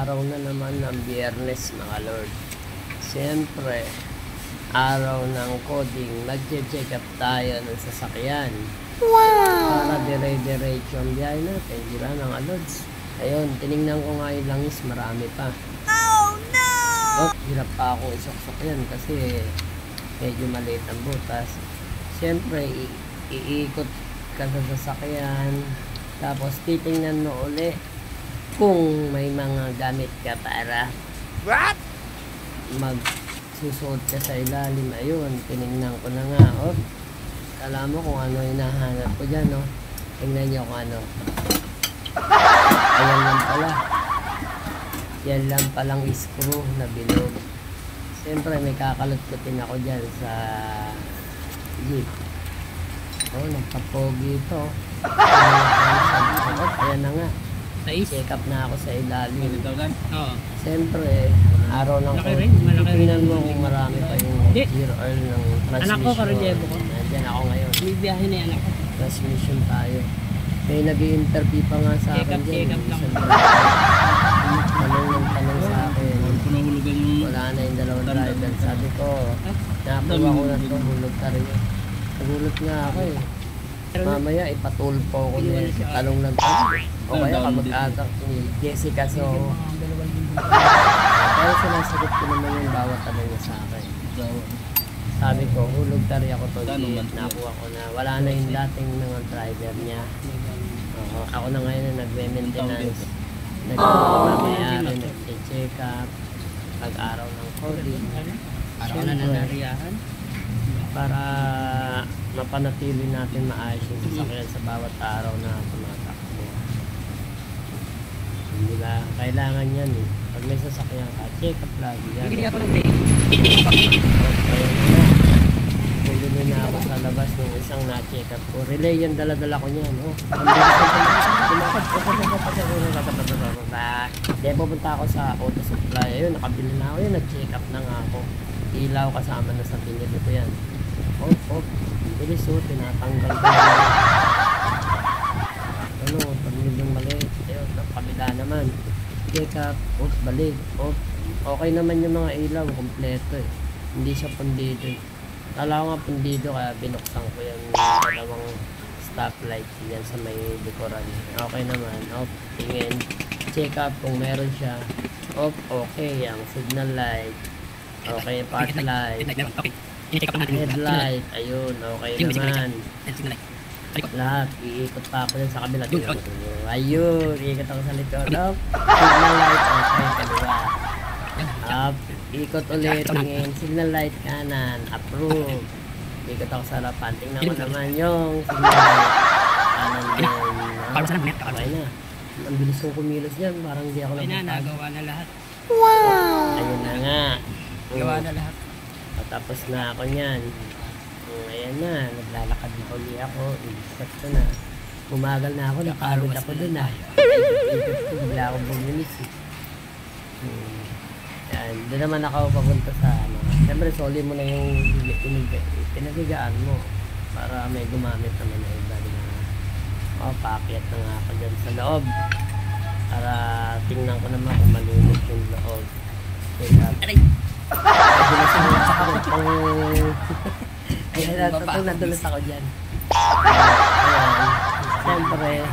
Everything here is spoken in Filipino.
araw na naman ng Biyernes mga Lord. Siyempre, araw ng coding, magche-check up tayo ng sasakyan. Wow! Para dire-diretso ang biyahe natin, di ba mga Lords? Ayun, tinignan ko nga yung langis, marami pa. Oh no! Oh, hirap pa akong isok-sok yan kasi medyo maliit ang butas. Siyempre, iikot ka sa sasakyan, tapos titingnan mo uli kung may mga gamit ka para What? magsusuot ka sa ilalim. Ayun, tinignan ko na nga. Oh, alam mo kung ano hinahanap ko dyan, no? Tingnan nyo kung ano. Ayan lang pala. Yan lang palang screw na bilog. Siyempre, may kakalutkutin ako dyan sa jeep. Oh, nagpapogi ito. Ayan na nga. Check up na ako sa ilalim. Siyempre, araw ng tingnan mo kung marami pa yung gear oil ng transmission. Anak ko, karelyebo ko. Nandiyan ako ngayon. May biyahe na yan ako. Transmission tayo. May nag-i-interview pa nga sa akin dyan. Check up lang. Tanong sa akin. Wala na yung dalawang driver. Sabi ko, nakakuha ko na ito. Hulog ka rin. Nagulat nga ako eh. Mamaya ipatulpo ko niya. Talong lang ito. O kaya kamag-atak ni Jessica. So, kaya sinasagot ko naman yung bawat tanong niya sa akin. Sabi ko, hulog tari ako to. Nakuha ko na. Wala na yung dating mga driver niya. Ako na ngayon na nagme-maintenance. Nagmamayari, nag-check up. Pag-araw ng coding. Araw na nanariyahan. Para mapanatili natin maayos yung sasakyan sa bawat araw na tumatakbo. Hindi ba? Kailangan yan eh. Pag may sasakyan ka, check up lagi yan. Bigyan ako ng break. Kaya na. Pwede na ako sa labas ng isang na-check up ko. Relay yan, dala-dala ko niyan. Oh. Kaya pupunta ako sa auto supply. Ayun, nakabili na ako yun. Nag-check up na nga ako. Ilaw kasama na sa pinili ko yan. Oh. Bilis oh, tinatanggal ko. Ano, pag-ibang maliit. Ayun, kapabila naman. Check up, balik. Okay naman yung mga ilaw, kompleto eh. Hindi siya pundido eh. Kala ko nga pundido kaya binuksan ko yung dalawang stoplight yan sa may likuran. Okay naman. Tingin. Check up kung meron siya. Okay. Ang signal light. Okay, park light. Headlight. Ayun. Okay naman. Lahat. Iikot pa ako sa kabila. Ayun. Iikot ako sa likod. Signal light. Okay. Kaliwa. Ikot ulit. Tingin. Signal light kanan. Approve. Ikot ako sa harapan. Tingnan ko naman yung signal light kanan din. Okay na. Ang bilis kong kumilos dyan. Parang di ako Ay na, nagawa na lahat. Wow! Ayun na nga. Gawa na lahat. Tapos na ako niyan. Ayan na. Naglalakad na uli ako. Ikot ko na. Bumagal na ako. Napagod ako dun ah. Ikot ko. Bigla akong bumilis eh. Yan. Doon naman ako papunta sa ano. Siyempre, soli mo na yung pinagigaan mo para may gumamit naman na iba na paakyat na nga ako dyan sa loob para tingnan ko naman kung malinis yung loob. Aray! Nadulas ako pang ayan, nadulas ako dyan. Ayan. Siyempre